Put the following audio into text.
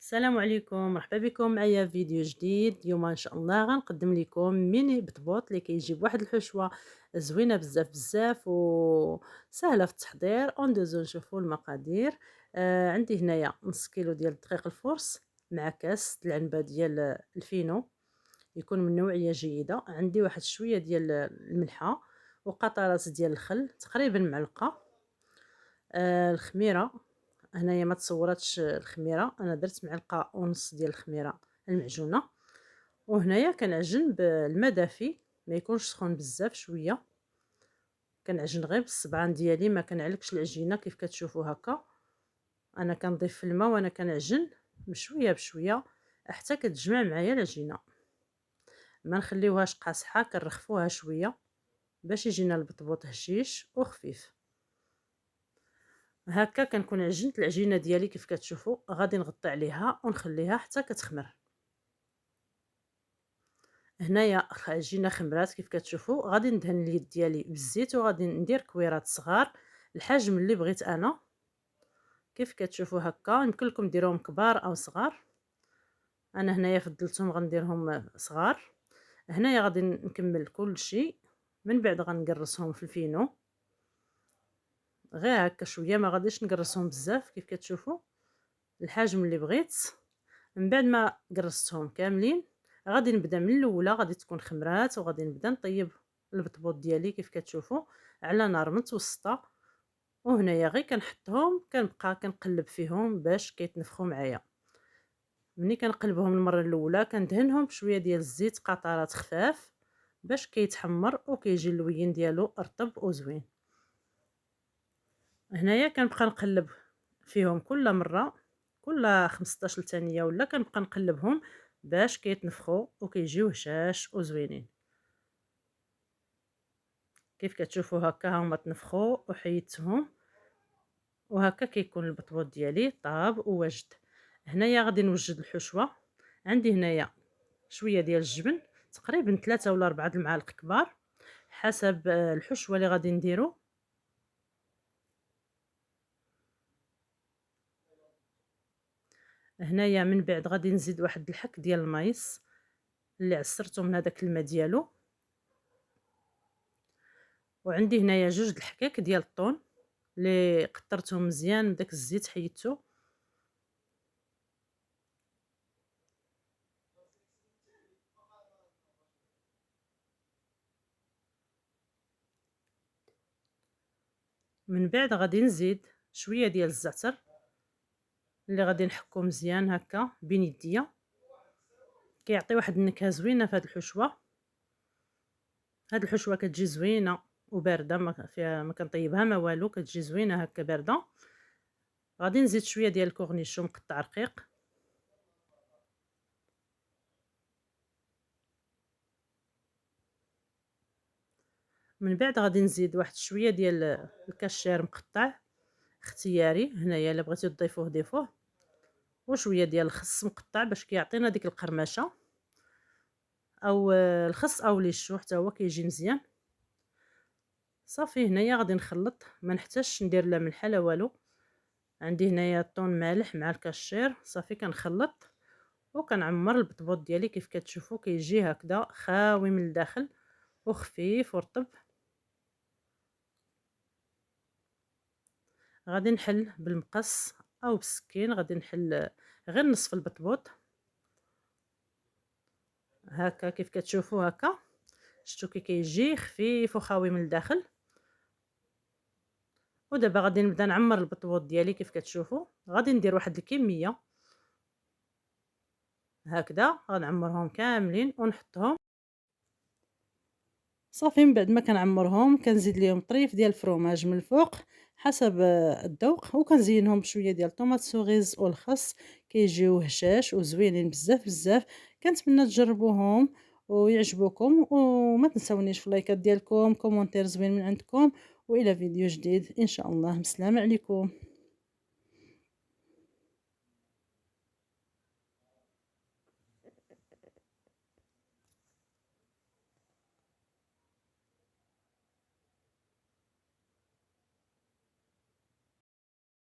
السلام عليكم، مرحبا بكم معايا في فيديو جديد. اليوم ان شاء الله غنقدم لكم ميني بطبوط اللي كيجي بواحد الحشوه زوينه بزاف بزاف وسهله في التحضير. ندوزو نشوفوا المقادير. عندي هنايا نص كيلو ديال الدقيق الفرص مع كاس العنبه ديال الفينو يكون من نوعيه جيده. عندي واحد شويه ديال الملحه وقطرات ديال الخل تقريبا معلقه. الخميره هنايا ما تصوراتش الخميره، انا درت معلقه ونص ديال الخميره المعجونه. وهنايا كنعجن بالماء دافي، ما يكونش سخون بزاف، شويه كنعجن غير بالصبعان ديالي، ما كنعلكش العجينه كيف كتشوفوا هكا. انا كنضيف في الماء وانا كنعجن بشويه بشويه حتى كتجمع معايا العجينه. ما نخليوهاش قاصحه، كنرخفوها شويه باش يجينا البطبوط هشيش وخفيف. هكا كنكون عجنت العجينه ديالي كيف كتشوفوا. غادي نغطي عليها ونخليها حتى كتخمر. هنايا العجينه خمرات كيف كتشوفوا. غادي ندهن اليد ديالي بالزيت وغادي ندير كويرات صغار الحجم اللي بغيت انا. كيف كتشوفوا هكا، يمكن لكم ديروهم كبار او صغار، انا هنايا فضلتهم غنديرهم صغار. هنايا غادي نكمل كل شيء، من بعد غنقرصهم في الفينو غير هكا شويه، ما غاديش نقرصهم بزاف كيف كتشوفوا الحجم اللي بغيت. من بعد ما قرصتهم كاملين غادي نبدا من الاولى، غادي تكون خمرات وغادي نبدا نطيب البطبوط ديالي كيف كتشوفوا على نار متوسطه. وهنايا غير كنحطهم كنبقى كنقلب فيهم باش كيتنفخوا معايا. ملي كنقلبهم المره الاولى كندهنهم بشويه ديال الزيت قطرات خفاف باش كيتحمر وكيجي اللوين ديالو رطب وزوين. هنايا كنبقى نقلب فيهم كل مره كل 15 ثانيه ولا كنبقى نقلبهم باش كيتنفخوا وكيجيو هشاش وزوينين. كيف كتشوفوا هكا هما تنفخوا وحيدتهم، وهكا كيكون البطبوط ديالي طاب وواجد. هنايا غادي نوجد الحشوه. عندي هنايا شويه ديال الجبن، تقريبا 3 ولا 4 المعالق كبار حسب الحشوه اللي غادي نديرو. هنايا من بعد غادي نزيد واحد الحك ديال المايس اللي عصرته من هذاك الماء ديالو. وعندي هنايا جوج د الحكاك ديال الطون اللي قطرتهم مزيان من داك الزيت حيدته. من بعد غادي نزيد شويه ديال الزعتر اللي غادي نحكو مزيان هكا بين يديا، كيعطي واحد النكهه زوينه في هذه الحشوه. هاد الحشوه كتجي زوينه وبارده، ما فيها ما كنطيبها ما والو، كتجي زوينه هكا بارده. غادي نزيد شويه ديال الكورنيشون مقطع رقيق. من بعد غادي نزيد واحد شويه ديال الكاشير مقطع اختياري، هنايا الا بغيتو تضيفوه ضيفوه. وشويه ديال الخس مقطع باش كيعطينا ديك القرمشه، او الخس او ليشو حتى هو كيجي مزيان. صافي هنايا غادي نخلط، ما نحتاجش ندير لا ملحه لا والو. عندي هنايا الطون مالح مع الكاشير، صافي كنخلط وكنعمر البطبوط ديالي كيف كتشوفوا كيجي هكذا خاوي من الداخل وخفيف ورطب. غادي نحل بالمقص او بالسكين، غادي نحل غير نصف البطبوط هكا كيف كتشوفوا هكا. شفتوا كي كيجي خفيف وخاوي من الداخل. ودابا غادي نبدا نعمر البطبوط ديالي كيف كتشوفوا. غادي ندير واحد الكميه هكذا، غنعمرهم كاملين ونحطهم. صافي من بعد ما كنعمرهم كنزيد ليهم طريف ديال الفرomاج من الفوق حسب الذوق، وكنزينهم بشويه ديال طوماط سوغيز والخس، كيجيو هشاش وزوينين بزاف بزاف. كنتمنى تجربوهم ويعجبوكم، وما تنساونيش في اللايكات ديالكم، كومونتير زوين من عندكم، والى فيديو جديد ان شاء الله. بسلامه عليكم.